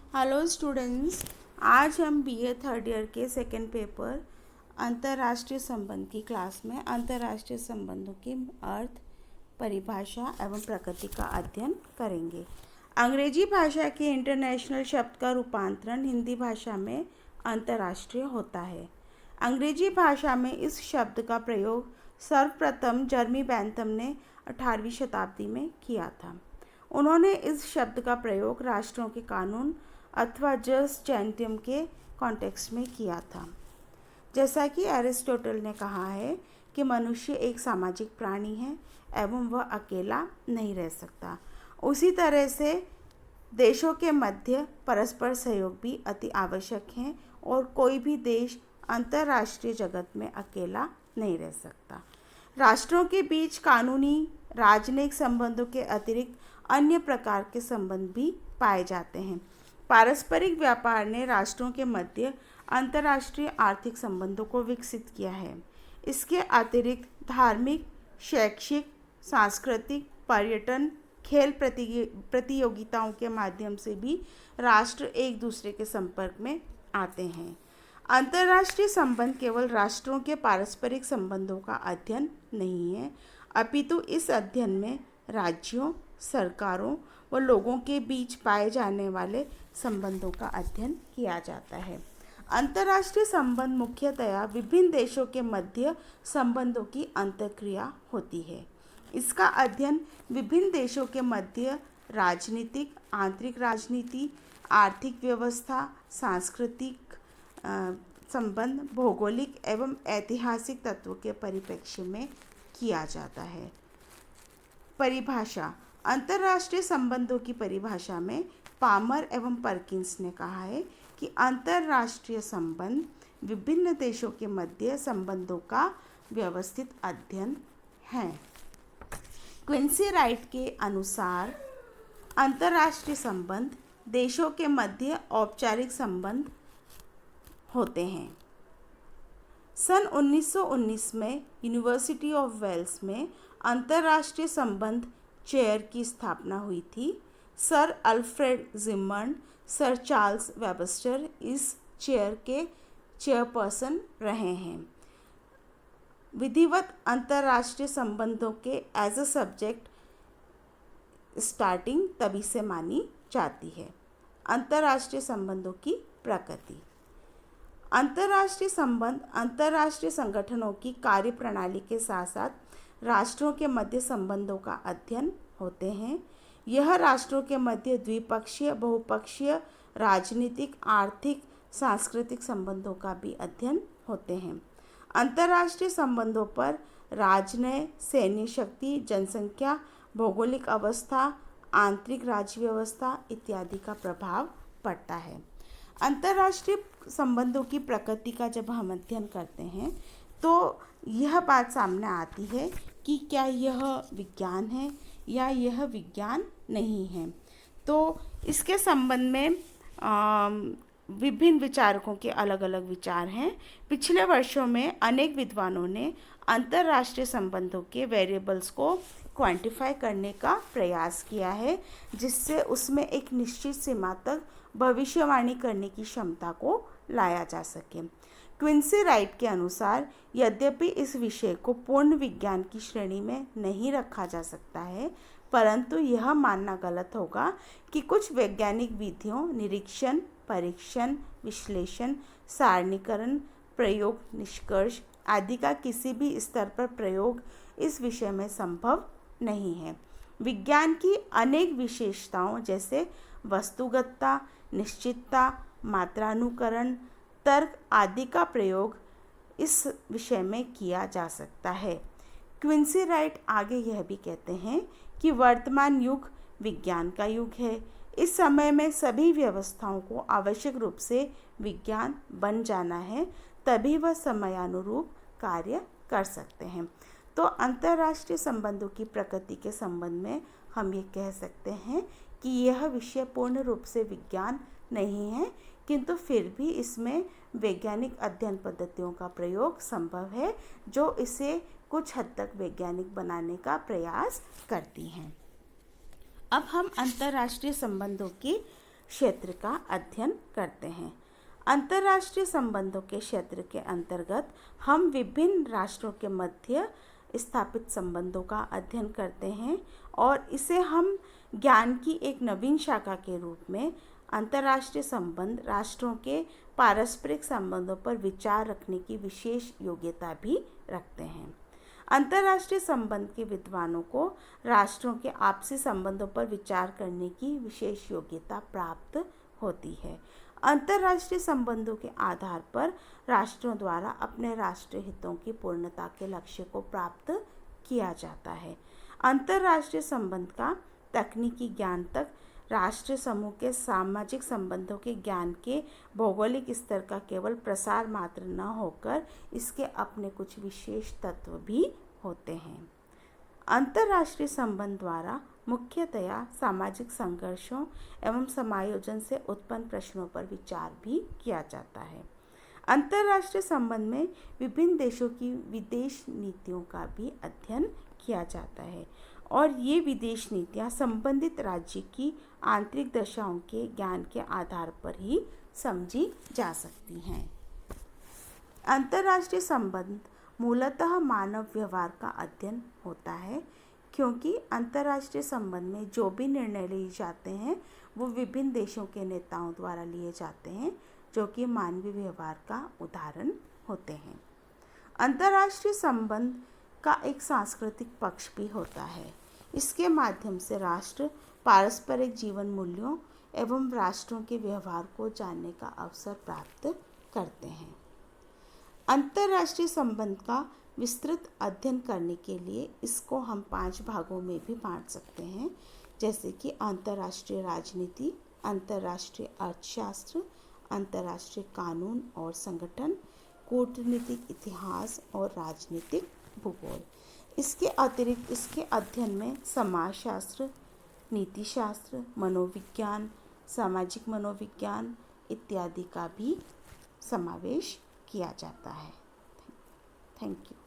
Hello students, आज हम BA third year के सेकेंड पेपर अंतर्राष्ट्रीय संबंध की क्लास में अंतर्राष्ट्रीय संबंधों की अर्थ, परिभाषा एवं प्रकृति का अध्ययन करेंगे। अंग्रेजी भाषा के इंटरनेशनल शब्द का रूपांतरण हिंदी भाषा में अंतर्राष्ट्रीय होता है। अंग्रेजी भाषा में इस शब्द का प्रयोग सर्वप्रथम जर्मी बेंथम ने 18वीं शताब्दी में किया था। उन्होंने इस शब्द का प्रयोग राष्ट्रों के कानून अथवा जस जेंटियम के कॉन्टेक्स्ट में किया था। जैसा कि एरिस्टोटल ने कहा है कि मनुष्य एक सामाजिक प्राणी है एवं वह अकेला नहीं रह सकता, उसी तरह से देशों के मध्य परस्पर सहयोग भी अति आवश्यक है और कोई भी देश अंतर्राष्ट्रीय जगत में अकेला नहीं रह सकता। राष्ट्रों के बीच कानूनी राजनयिक संबंधों के अतिरिक्त अन्य प्रकार के संबंध भी पाए जाते हैं। पारस्परिक व्यापार ने राष्ट्रों के मध्य अंतर्राष्ट्रीय आर्थिक संबंधों को विकसित किया है। इसके अतिरिक्त धार्मिक, शैक्षिक, सांस्कृतिक, पर्यटन, खेल प्रतियोगिताओं के माध्यम से भी राष्ट्र एक दूसरे के संपर्क में आते हैं। अंतर्राष्ट्रीय संबंध केवल राष्ट्रों के पारस्परिक संबंधों का अध्ययन नहीं है, अपितु इस अध्ययन में राज्यों, सरकारों व लोगों के बीच पाए जाने वाले संबंधों का अध्ययन किया जाता है। अंतर्राष्ट्रीय संबंध मुख्यतया विभिन्न देशों के मध्य संबंधों की अंतःक्रिया होती है। इसका अध्ययन विभिन्न देशों के मध्य राजनीतिक, आंतरिक राजनीति, आर्थिक व्यवस्था, सांस्कृतिक संबंध, भौगोलिक एवं ऐतिहासिक तत्वों के परिप्रेक्ष्य में किया जाता है। परिभाषा। अंतर्राष्ट्रीय संबंधों की परिभाषा में पामर एवं पर्किंस ने कहा है कि अंतर्राष्ट्रीय संबंध विभिन्न देशों के मध्य संबंधों का व्यवस्थित अध्ययन है। क्विंसी राइट के अनुसार अंतर्राष्ट्रीय संबंध देशों के मध्य औपचारिक संबंध होते हैं। सन 1919 में यूनिवर्सिटी ऑफ वेल्स में अंतर्राष्ट्रीय संबंध चेयर की स्थापना हुई थी। Sir Alfred Zimmern, sir Charles Webster इस चेयर के चेयरपर्सन रहे हैं। विधिवत अंतर्राष्ट्रीय संबंधों के एज अ सब्जेक्ट स्टार्टिंग तभी से मानी जाती है। अंतर्राष्ट्रीय संबंधों की प्रकृति। अंतर्राष्ट्रीय संबंध अंतर्राष्ट्रीय संगठनों की कार्यप्रणाली के साथ साथ राष्ट्रों के मध्य संबंधों का अध्ययन होते हैं। यह राष्ट्रों के मध्य द्विपक्षीय, बहुपक्षीय, राजनीतिक, आर्थिक, सांस्कृतिक संबंधों का भी अध्ययन होते हैं। अंतर्राष्ट्रीय संबंधों पर राजनय, सैन्य शक्ति, जनसंख्या, भौगोलिक अवस्था, आंतरिक राज्य व्यवस्था इत्यादि का प्रभाव पड़ता है। अंतर्राष्ट्रीय संबंधों की प्रकृति का जब हम अध्ययन करते हैं तो यह बात सामने आती है कि क्या यह विज्ञान है या यह विज्ञान नहीं है। तो इसके संबंध में विभिन्न विचारकों के अलग अलग विचार हैं। पिछले वर्षों में अनेक विद्वानों ने अंतर्राष्ट्रीय संबंधों के वेरिएबल्स को क्वांटिफाई करने का प्रयास किया है, जिससे उसमें एक निश्चित सीमा तक भविष्यवाणी करने की क्षमता को लाया जा सके। क्विंसी राइट के अनुसार यद्यपि इस विषय को पूर्ण विज्ञान की श्रेणी में नहीं रखा जा सकता है, परंतु यह मानना गलत होगा कि कुछ वैज्ञानिक विधियों निरीक्षण, परीक्षण, विश्लेषण, सारणीकरण, प्रयोग, निष्कर्ष आदि का किसी भी स्तर पर प्रयोग इस विषय में संभव नहीं है। विज्ञान की अनेक विशेषताओं जैसे वस्तुगतता, निश्चितता, मात्रानुकरण, तर्क आदि का प्रयोग इस विषय में किया जा सकता है। क्विंसी राइट आगे यह भी कहते हैं कि वर्तमान युग विज्ञान का युग है। इस समय में सभी व्यवस्थाओं को आवश्यक रूप से विज्ञान बन जाना है, तभी वह समयानुरूप कार्य कर सकते हैं। तो अंतर्राष्ट्रीय संबंधों की प्रकृति के संबंध में हम ये कह सकते हैं कि यह विषय पूर्ण रूप से विज्ञान नहीं है, किंतु फिर भी इसमें वैज्ञानिक अध्ययन पद्धतियों का प्रयोग संभव है, जो इसे कुछ हद तक वैज्ञानिक बनाने का प्रयास करती हैं। अब हम अंतर्राष्ट्रीय संबंधों की क्षेत्र का अध्ययन करते हैं। अंतर्राष्ट्रीय संबंधों के क्षेत्र के अंतर्गत हम विभिन्न राष्ट्रों के मध्य स्थापित संबंधों का अध्ययन करते हैं और इसे हम ज्ञान की एक नवीन शाखा के रूप में अंतर्राष्ट्रीय संबंध राष्ट्रों के पारस्परिक संबंधों पर विचार रखने की विशेष योग्यता भी रखते हैं। अंतर्राष्ट्रीय संबंध के विद्वानों को राष्ट्रों के आपसी संबंधों पर विचार करने की विशेष योग्यता प्राप्त होती है। अंतर्राष्ट्रीय संबंधों के आधार पर राष्ट्रों द्वारा अपने राष्ट्रीय हितों की पूर्णता के लक्ष्य को प्राप्त किया जाता है। अंतर्राष्ट्रीय संबंध का तकनीकी ज्ञान तक राष्ट्रीय समूह के सामाजिक संबंधों के ज्ञान के भौगोलिक स्तर का केवल प्रसार मात्र न होकर इसके अपने कुछ विशेष तत्व भी होते हैं। अंतर्राष्ट्रीय संबंध द्वारा मुख्यतया सामाजिक संघर्षों एवं समायोजन से उत्पन्न प्रश्नों पर विचार भी किया जाता है। अंतर्राष्ट्रीय संबंध में विभिन्न देशों की विदेश नीतियों का भी अध्ययन किया जाता है और ये विदेश नीतियाँ संबंधित राज्य की आंतरिक दशाओं के ज्ञान के आधार पर ही समझी जा सकती हैं। अंतर्राष्ट्रीय संबंध मूलतः मानव व्यवहार का अध्ययन होता है, क्योंकि अंतर्राष्ट्रीय संबंध में जो भी निर्णय लिए जाते हैं वो विभिन्न देशों के नेताओं द्वारा लिए जाते हैं, जो कि मानवीय व्यवहार का उदाहरण होते हैं। अंतर्राष्ट्रीय संबंध का एक सांस्कृतिक पक्ष भी होता है। इसके माध्यम से राष्ट्र पारस्परिक जीवन मूल्यों एवं राष्ट्रों के व्यवहार को जानने का अवसर प्राप्त करते हैं। अंतर्राष्ट्रीय संबंध का विस्तृत अध्ययन करने के लिए इसको हम 5 भागों में भी बांट सकते हैं, जैसे कि अंतर्राष्ट्रीय राजनीति, अंतर्राष्ट्रीय अर्थशास्त्र, अंतर्राष्ट्रीय कानून और संगठन, कूटनीतिक इतिहास और राजनीतिक भूगोल। इसके अतिरिक्त इसके अध्ययन में समाजशास्त्र, नीतिशास्त्र, मनोविज्ञान, सामाजिक मनोविज्ञान इत्यादि का भी समावेश किया जाता है। Thank you.